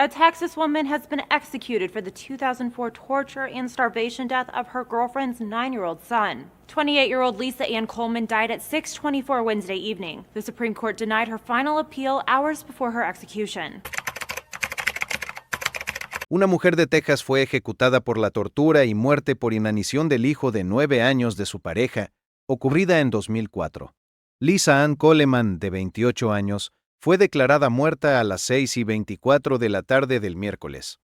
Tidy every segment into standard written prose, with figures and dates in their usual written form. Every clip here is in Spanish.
A Texas woman has been executed for the 2004 torture and starvation death of her girlfriend's 9-year-old son. 28-year-old Lisa Ann Coleman died at 6:24 Wednesday evening. The Supreme Court denied her final appeal hours before her execution. Una mujer de Texas fue ejecutada por la tortura y muerte por inanición del hijo de 9 años de su pareja, ocurrida en 2004. Lisa Ann Coleman, de 28 años, fue declarada muerta a las 6:24 de la tarde del miércoles.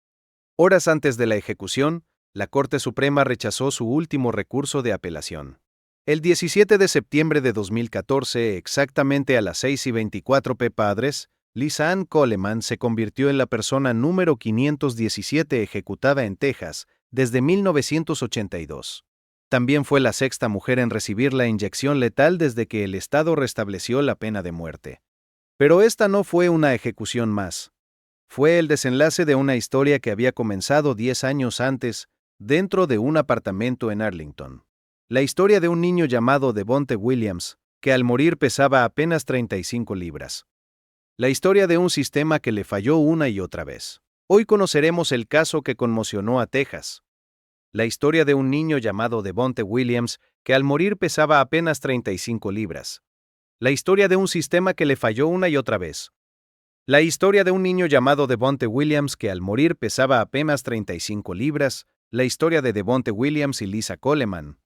Horas antes de la ejecución, la Corte Suprema rechazó su último recurso de apelación. El 17 de septiembre de 2014, exactamente a las 6:24 p.m, Lisa Ann Coleman se convirtió en la persona número 517 ejecutada en Texas desde 1982. También fue la sexta mujer en recibir la inyección letal desde que el Estado restableció la pena de muerte. Pero esta no fue una ejecución más. Fue el desenlace de una historia que había comenzado 10 años antes, dentro de un apartamento en Arlington. La historia de un niño llamado Devonte Williams, que al morir pesaba apenas 35 libras. La historia de un sistema que le falló una y otra vez. Hoy conoceremos el caso que conmocionó a Texas. La historia de un niño llamado Devonte Williams, que al morir pesaba apenas 35 libras. La historia de un sistema que le falló una y otra vez. La historia de un niño llamado Devonte Williams que al morir pesaba apenas 35 libras. La historia de Devonte Williams y Lisa Coleman.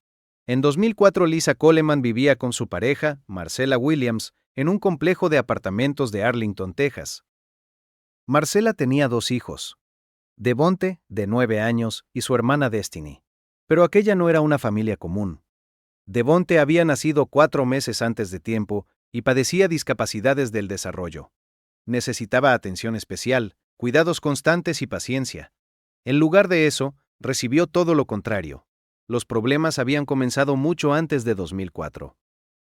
En 2004 Lisa Coleman vivía con su pareja, Marcella Williams, en un complejo de apartamentos de Arlington, Texas. Marcella tenía 2 hijos. Devonte, de 9 años, y su hermana Destiny. Pero aquella no era una familia común. Devonte había nacido 4 meses antes de tiempo y padecía discapacidades del desarrollo. Necesitaba atención especial, cuidados constantes y paciencia. En lugar de eso, recibió todo lo contrario. Los problemas habían comenzado mucho antes de 2004.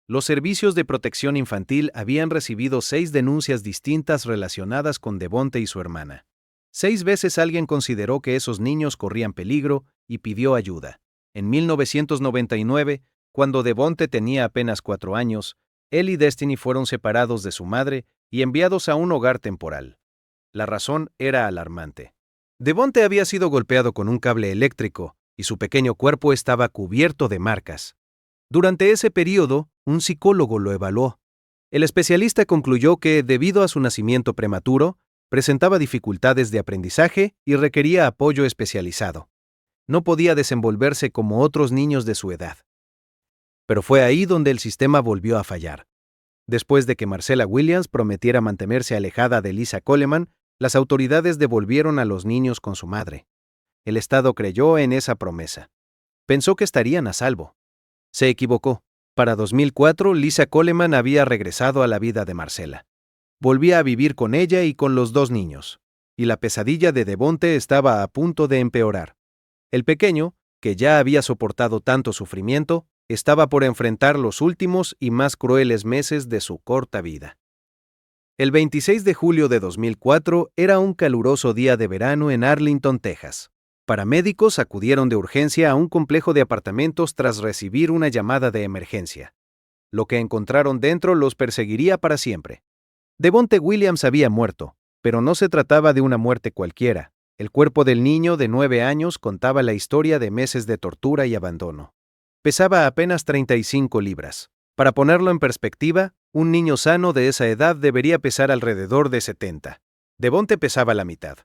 Los servicios de protección infantil habían recibido 6 denuncias distintas relacionadas con Devonte y su hermana. 6 veces alguien consideró que esos niños corrían peligro y pidió ayuda. En 1999, cuando Devonte tenía apenas 4 años, él y Destiny fueron separados de su madre y enviados a un hogar temporal. La razón era alarmante. Devonte había sido golpeado con un cable eléctrico y su pequeño cuerpo estaba cubierto de marcas. Durante ese periodo, un psicólogo lo evaluó. El especialista concluyó que, debido a su nacimiento prematuro, presentaba dificultades de aprendizaje y requería apoyo especializado. No podía desenvolverse como otros niños de su edad. Pero fue ahí donde el sistema volvió a fallar. Después de que Marcella Williams prometiera mantenerse alejada de Lisa Coleman, las autoridades devolvieron a los niños con su madre. El Estado creyó en esa promesa. Pensó que estarían a salvo. Se equivocó. Para 2004, Lisa Coleman había regresado a la vida de Marcella. Volvía a vivir con ella y con los 2 niños. Y la pesadilla de Devonte estaba a punto de empeorar. El pequeño, que ya había soportado tanto sufrimiento, estaba por enfrentar los últimos y más crueles meses de su corta vida. El 26 de julio de 2004 era un caluroso día de verano en Arlington, Texas. Paramédicos acudieron de urgencia a un complejo de apartamentos tras recibir una llamada de emergencia. Lo que encontraron dentro los perseguiría para siempre. Devonte Williams había muerto, pero no se trataba de una muerte cualquiera. El cuerpo del niño de 9 años contaba la historia de meses de tortura y abandono. Pesaba apenas 35 libras. Para ponerlo en perspectiva, un niño sano de esa edad debería pesar alrededor de 70. Devonte pesaba la mitad.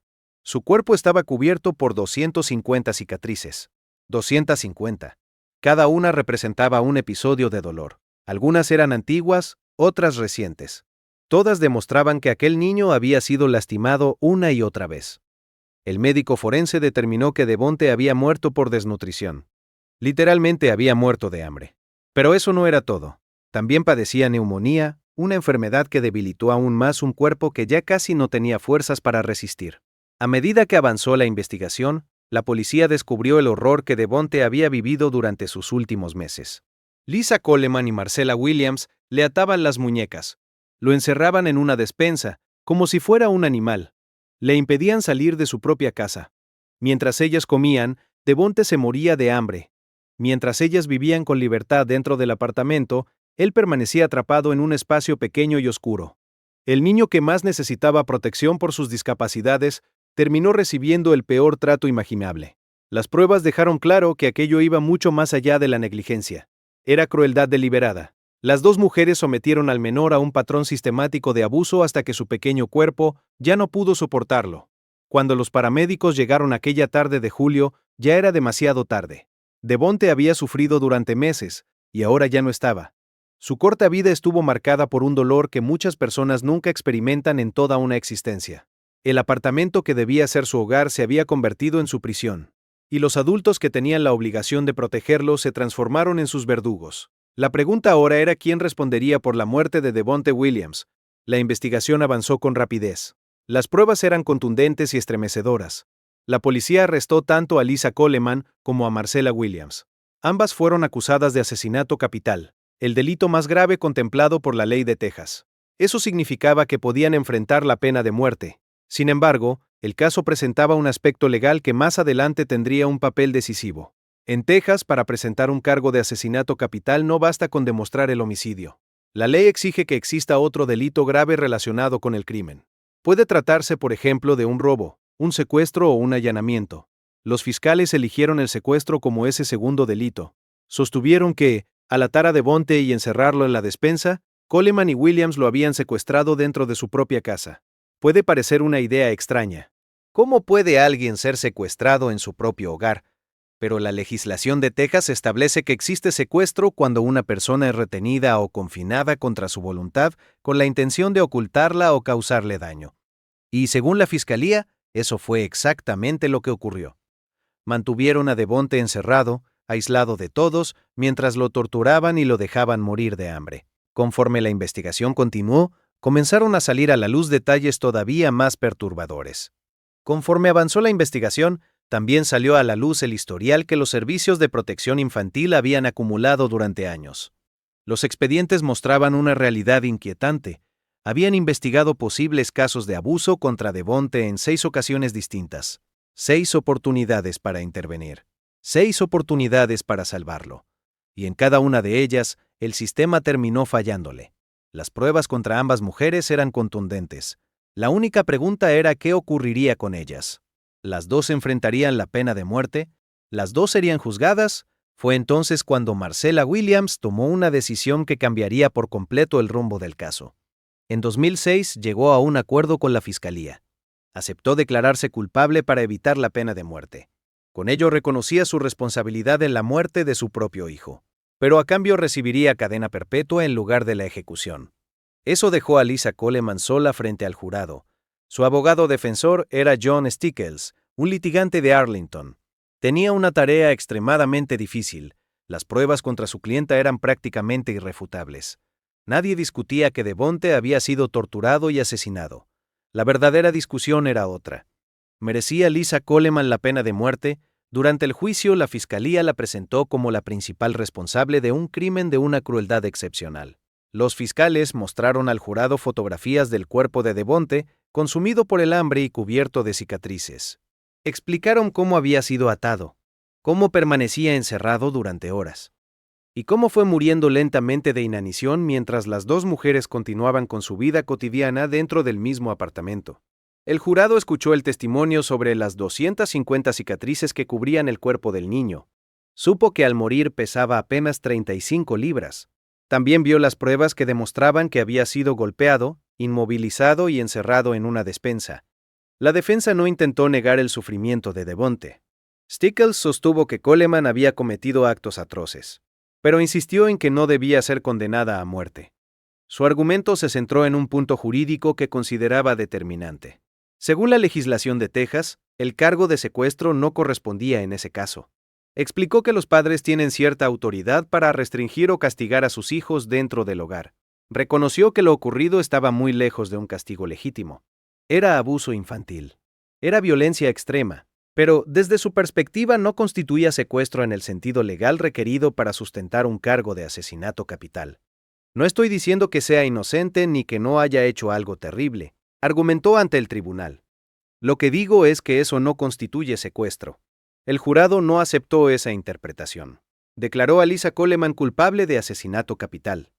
Su cuerpo estaba cubierto por 250 cicatrices. 250. Cada una representaba un episodio de dolor. Algunas eran antiguas, otras recientes. Todas demostraban que aquel niño había sido lastimado una y otra vez. El médico forense determinó que Devonte había muerto por desnutrición. Literalmente había muerto de hambre. Pero eso no era todo. También padecía neumonía, una enfermedad que debilitó aún más un cuerpo que ya casi no tenía fuerzas para resistir. A medida que avanzó la investigación, la policía descubrió el horror que Devonte había vivido durante sus últimos meses. Lisa Coleman y Marcella Williams le ataban las muñecas, lo encerraban en una despensa, como si fuera un animal. Le impedían salir de su propia casa. Mientras ellas comían, Devonte se moría de hambre. Mientras ellas vivían con libertad dentro del apartamento, él permanecía atrapado en un espacio pequeño y oscuro. El niño que más necesitaba protección por sus discapacidades terminó recibiendo el peor trato imaginable. Las pruebas dejaron claro que aquello iba mucho más allá de la negligencia. Era crueldad deliberada. Las dos mujeres sometieron al menor a un patrón sistemático de abuso hasta que su pequeño cuerpo ya no pudo soportarlo. Cuando los paramédicos llegaron aquella tarde de julio, ya era demasiado tarde. Devonte había sufrido durante meses, y ahora ya no estaba. Su corta vida estuvo marcada por un dolor que muchas personas nunca experimentan en toda una existencia. El apartamento que debía ser su hogar se había convertido en su prisión. Y los adultos que tenían la obligación de protegerlo se transformaron en sus verdugos. La pregunta ahora era quién respondería por la muerte de Devonte Williams. La investigación avanzó con rapidez. Las pruebas eran contundentes y estremecedoras. La policía arrestó tanto a Lisa Coleman como a Marcella Williams. Ambas fueron acusadas de asesinato capital, el delito más grave contemplado por la ley de Texas. Eso significaba que podían enfrentar la pena de muerte. Sin embargo, el caso presentaba un aspecto legal que más adelante tendría un papel decisivo. En Texas, para presentar un cargo de asesinato capital no basta con demostrar el homicidio. La ley exige que exista otro delito grave relacionado con el crimen. Puede tratarse, por ejemplo, de un robo, un secuestro o un allanamiento. Los fiscales eligieron el secuestro como ese segundo delito. Sostuvieron que, al atar a Devonte y encerrarlo en la despensa, Coleman y Williams lo habían secuestrado dentro de su propia casa. Puede parecer una idea extraña. ¿Cómo puede alguien ser secuestrado en su propio hogar? Pero la legislación de Texas establece que existe secuestro cuando una persona es retenida o confinada contra su voluntad con la intención de ocultarla o causarle daño. Y según la fiscalía, eso fue exactamente lo que ocurrió. Mantuvieron a Devonte encerrado, aislado de todos, mientras lo torturaban y lo dejaban morir de hambre. Conforme la investigación continuó, comenzaron a salir a la luz detalles todavía más perturbadores. Conforme avanzó la investigación, también salió a la luz el historial que los servicios de protección infantil habían acumulado durante años. Los expedientes mostraban una realidad inquietante. Habían investigado posibles casos de abuso contra Devonte en 6 ocasiones distintas. 6 oportunidades para intervenir. 6 oportunidades para salvarlo. Y en cada una de ellas, el sistema terminó fallándole. Las pruebas contra ambas mujeres eran contundentes. La única pregunta era qué ocurriría con ellas. ¿Las dos enfrentarían la pena de muerte? ¿Las dos serían juzgadas? Fue entonces cuando Marcella Williams tomó una decisión que cambiaría por completo el rumbo del caso. En 2006 llegó a un acuerdo con la fiscalía. Aceptó declararse culpable para evitar la pena de muerte. Con ello reconocía su responsabilidad en la muerte de su propio hijo. Pero a cambio recibiría cadena perpetua en lugar de la ejecución. Eso dejó a Lisa Coleman sola frente al jurado. Su abogado defensor era John Stickles, un litigante de Arlington. Tenía una tarea extremadamente difícil. Las pruebas contra su clienta eran prácticamente irrefutables. Nadie discutía que Devonte había sido torturado y asesinado. La verdadera discusión era otra. ¿Merecía Lisa Coleman la pena de muerte? Durante el juicio, la fiscalía la presentó como la principal responsable de un crimen de una crueldad excepcional. Los fiscales mostraron al jurado fotografías del cuerpo de Devonte, consumido por el hambre y cubierto de cicatrices. Explicaron cómo había sido atado, cómo permanecía encerrado durante horas, y cómo fue muriendo lentamente de inanición mientras las dos mujeres continuaban con su vida cotidiana dentro del mismo apartamento. El jurado escuchó el testimonio sobre las 250 cicatrices que cubrían el cuerpo del niño. Supo que al morir pesaba apenas 35 libras. También vio las pruebas que demostraban que había sido golpeado, inmovilizado y encerrado en una despensa. La defensa no intentó negar el sufrimiento de Devonte. Stickles sostuvo que Coleman había cometido actos atroces, pero insistió en que no debía ser condenada a muerte. Su argumento se centró en un punto jurídico que consideraba determinante. Según la legislación de Texas, el cargo de secuestro no correspondía en ese caso. Explicó que los padres tienen cierta autoridad para restringir o castigar a sus hijos dentro del hogar. Reconoció que lo ocurrido estaba muy lejos de un castigo legítimo. Era abuso infantil. Era violencia extrema, pero desde su perspectiva no constituía secuestro en el sentido legal requerido para sustentar un cargo de asesinato capital. No estoy diciendo que sea inocente ni que no haya hecho algo terrible, argumentó ante el tribunal. Lo que digo es que eso no constituye secuestro. El jurado no aceptó esa interpretación. Declaró a Lisa Coleman culpable de asesinato capital.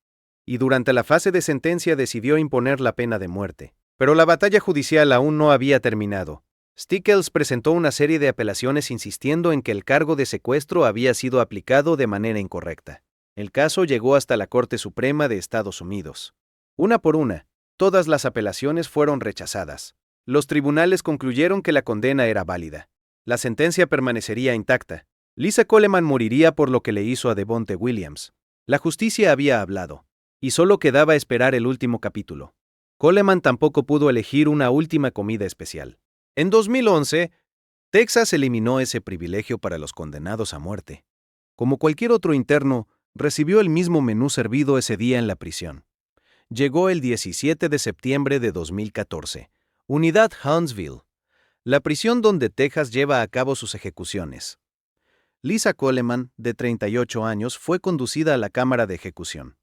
Y durante la fase de sentencia decidió imponer la pena de muerte. Pero la batalla judicial aún no había terminado. Stickles presentó una serie de apelaciones insistiendo en que el cargo de secuestro había sido aplicado de manera incorrecta. El caso llegó hasta la Corte Suprema de Estados Unidos. Una por una, todas las apelaciones fueron rechazadas. Los tribunales concluyeron que la condena era válida. La sentencia permanecería intacta. Lisa Coleman moriría por lo que le hizo a Devonte Williams. La justicia había hablado, y solo quedaba esperar el último capítulo. Coleman tampoco pudo elegir una última comida especial. En 2011, Texas eliminó ese privilegio para los condenados a muerte. Como cualquier otro interno, recibió el mismo menú servido ese día en la prisión. Llegó el 17 de septiembre de 2014. Unidad Huntsville, la prisión donde Texas lleva a cabo sus ejecuciones. Lisa Coleman, de 38 años, fue conducida a la cámara de ejecución.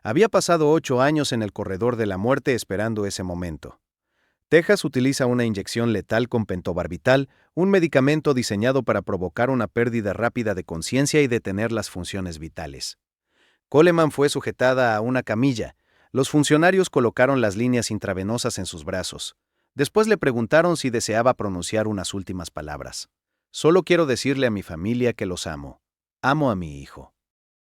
Había pasado 8 años en el corredor de la muerte esperando ese momento. Texas utiliza una inyección letal con pentobarbital, un medicamento diseñado para provocar una pérdida rápida de conciencia y detener las funciones vitales. Coleman fue sujetada a una camilla. Los funcionarios colocaron las líneas intravenosas en sus brazos. Después le preguntaron si deseaba pronunciar unas últimas palabras. Solo quiero decirle a mi familia que los amo. Amo a mi hijo.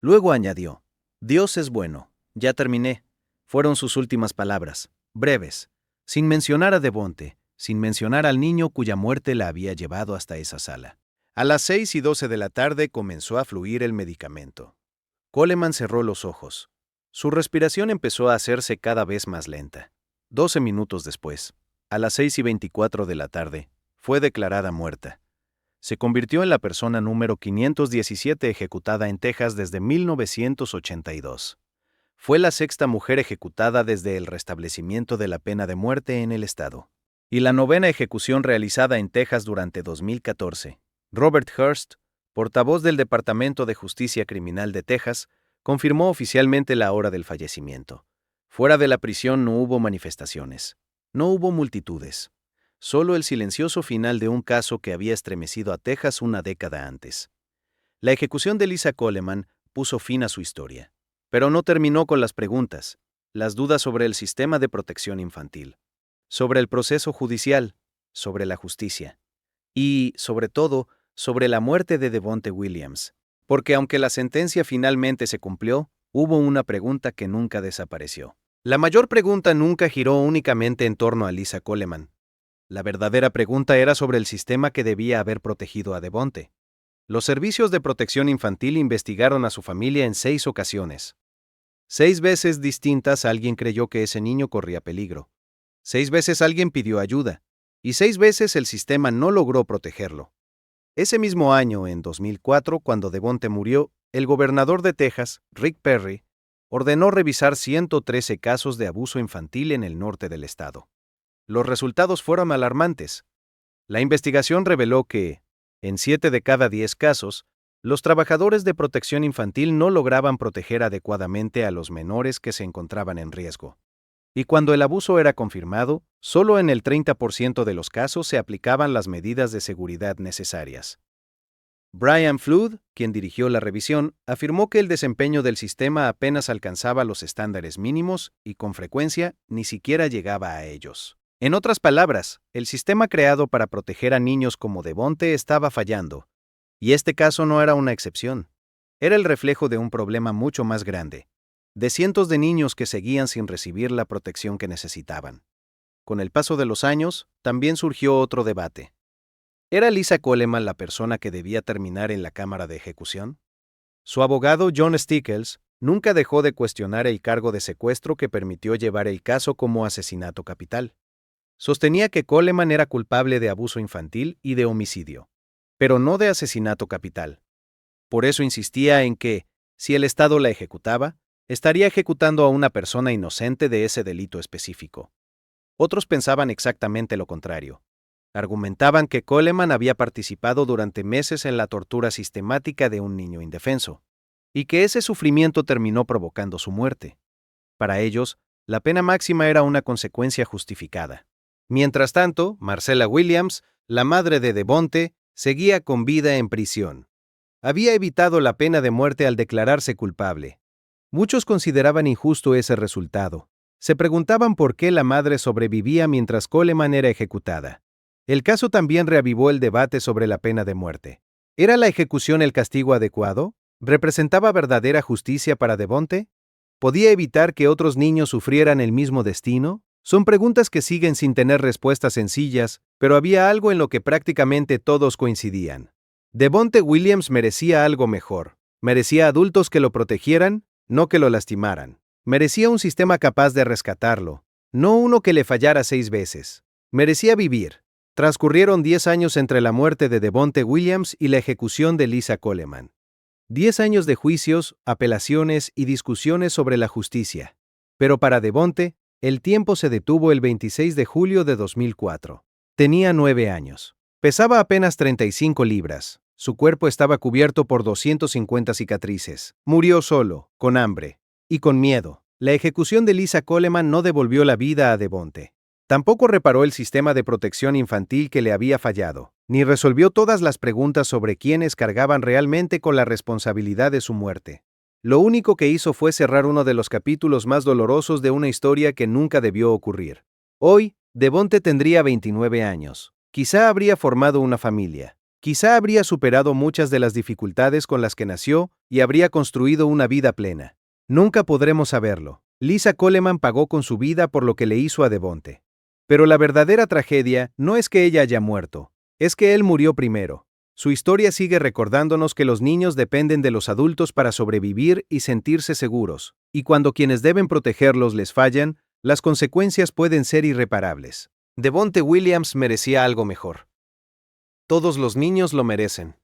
Luego añadió, Dios es bueno. Ya terminé. Fueron sus últimas palabras, breves, sin mencionar a Devonte, sin mencionar al niño cuya muerte la había llevado hasta esa sala. A las 6:12 de la tarde comenzó a fluir el medicamento. Coleman cerró los ojos. Su respiración empezó a hacerse cada vez más lenta. 12 minutos después, a las 6:24 de la tarde, fue declarada muerta. Se convirtió en la persona número 517 ejecutada en Texas desde 1982. Fue la sexta mujer ejecutada desde el restablecimiento de la pena de muerte en el estado. Y la novena ejecución realizada en Texas durante 2014. Robert Hurst, portavoz del Departamento de Justicia Criminal de Texas, confirmó oficialmente la hora del fallecimiento. Fuera de la prisión no hubo manifestaciones. No hubo multitudes. Solo el silencioso final de un caso que había estremecido a Texas una década antes. La ejecución de Lisa Coleman puso fin a su historia. Pero no terminó con las preguntas, las dudas sobre el sistema de protección infantil, sobre el proceso judicial, sobre la justicia y, sobre todo, sobre la muerte de Devonte Williams. Porque aunque la sentencia finalmente se cumplió, hubo una pregunta que nunca desapareció. La mayor pregunta nunca giró únicamente en torno a Lisa Coleman. La verdadera pregunta era sobre el sistema que debía haber protegido a Devonte. Los servicios de protección infantil investigaron a su familia en 6 ocasiones. 6 veces distintas alguien creyó que ese niño corría peligro. 6 veces alguien pidió ayuda. Y 6 veces el sistema no logró protegerlo. Ese mismo año, en 2004, cuando Devonte murió, el gobernador de Texas, Rick Perry, ordenó revisar 113 casos de abuso infantil en el norte del estado. Los resultados fueron alarmantes. La investigación reveló que, en 7 de cada 10 casos, los trabajadores de protección infantil no lograban proteger adecuadamente a los menores que se encontraban en riesgo. Y cuando el abuso era confirmado, solo en el 30% de los casos se aplicaban las medidas de seguridad necesarias. Brian Flood, quien dirigió la revisión, afirmó que el desempeño del sistema apenas alcanzaba los estándares mínimos y, con frecuencia, ni siquiera llegaba a ellos. En otras palabras, el sistema creado para proteger a niños como Devonte estaba fallando. Y este caso no era una excepción. Era el reflejo de un problema mucho más grande, de cientos de niños que seguían sin recibir la protección que necesitaban. Con el paso de los años, también surgió otro debate. ¿Era Lisa Coleman la persona que debía terminar en la cámara de ejecución? Su abogado, John Stickles, nunca dejó de cuestionar el cargo de secuestro que permitió llevar el caso como asesinato capital. Sostenía que Coleman era culpable de abuso infantil y de homicidio, pero no de asesinato capital. Por eso insistía en que, si el Estado la ejecutaba, estaría ejecutando a una persona inocente de ese delito específico. Otros pensaban exactamente lo contrario. Argumentaban que Coleman había participado durante meses en la tortura sistemática de un niño indefenso, y que ese sufrimiento terminó provocando su muerte. Para ellos, la pena máxima era una consecuencia justificada. Mientras tanto, Marcella Williams, la madre de Devonte, seguía con vida en prisión. Había evitado la pena de muerte al declararse culpable. Muchos consideraban injusto ese resultado. Se preguntaban por qué la madre sobrevivía mientras Coleman era ejecutada. El caso también reavivó el debate sobre la pena de muerte. ¿Era la ejecución el castigo adecuado? ¿Representaba verdadera justicia para Devonte? ¿Podía evitar que otros niños sufrieran el mismo destino? Son preguntas que siguen sin tener respuestas sencillas, pero había algo en lo que prácticamente todos coincidían. Devonte Williams merecía algo mejor. Merecía adultos que lo protegieran, no que lo lastimaran. Merecía un sistema capaz de rescatarlo, no uno que le fallara 6 veces. Merecía vivir. Transcurrieron 10 años entre la muerte de Devonte Williams y la ejecución de Lisa Coleman. 10 años de juicios, apelaciones y discusiones sobre la justicia. Pero para Devonte, el tiempo se detuvo el 26 de julio de 2004. Tenía 9 años. Pesaba apenas 35 libras. Su cuerpo estaba cubierto por 250 cicatrices. Murió solo, con hambre y con miedo. La ejecución de Lisa Coleman no devolvió la vida a Devonte. Tampoco reparó el sistema de protección infantil que le había fallado, ni resolvió todas las preguntas sobre quiénes cargaban realmente con la responsabilidad de su muerte. Lo único que hizo fue cerrar uno de los capítulos más dolorosos de una historia que nunca debió ocurrir. Hoy, Devonte tendría 29 años. Quizá habría formado una familia. Quizá habría superado muchas de las dificultades con las que nació y habría construido una vida plena. Nunca podremos saberlo. Lisa Coleman pagó con su vida por lo que le hizo a Devonte. Pero la verdadera tragedia no es que ella haya muerto, es que él murió primero. Su historia sigue recordándonos que los niños dependen de los adultos para sobrevivir y sentirse seguros, y cuando quienes deben protegerlos les fallan, las consecuencias pueden ser irreparables. Devonte Williams merecía algo mejor. Todos los niños lo merecen.